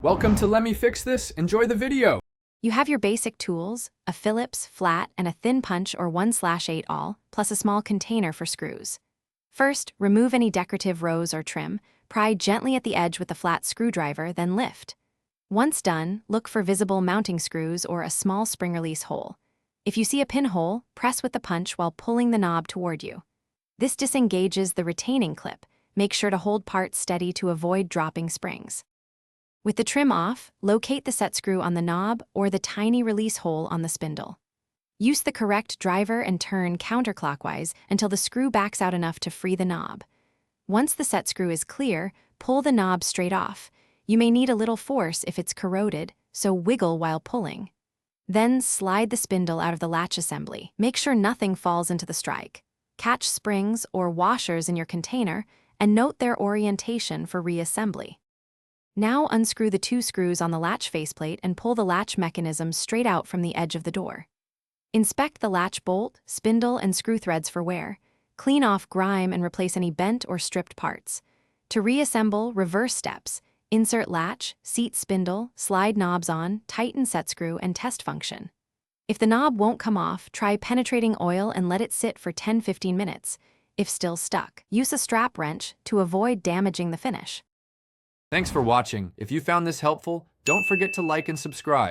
Welcome to Let Me Fix This. Enjoy the video. You have your basic tools, a Phillips, flat, and a thin punch or 1/8 awl, plus a small container for screws. First, remove any decorative rows or trim, pry gently at the edge with a flat screwdriver, then lift. Once done, look for visible mounting screws or a small spring release hole. If you see a pinhole, press with the punch while pulling the knob toward you. This disengages the retaining clip. Make sure to hold parts steady to avoid dropping springs. With the trim off, locate the set screw on the knob or the tiny release hole on the spindle. Use the correct driver and turn counterclockwise until the screw backs out enough to free the knob. Once the set screw is clear, pull the knob straight off. You may need a little force if it's corroded, so wiggle while pulling. Then slide the spindle out of the latch assembly. Make sure nothing falls into the strike. Catch springs or washers in your container and note their orientation for reassembly. Now unscrew the 2 screws on the latch faceplate and pull the latch mechanism straight out from the edge of the door. Inspect the latch bolt, spindle, and screw threads for wear. Clean off grime and replace any bent or stripped parts. To reassemble, reverse steps. Insert latch, seat spindle, slide knobs on, tighten set screw, and test function. If the knob won't come off, try penetrating oil and let it sit for 10-15 minutes. If still stuck, use a strap wrench to avoid damaging the finish. Thanks for watching. If you found this helpful, don't forget to like and subscribe.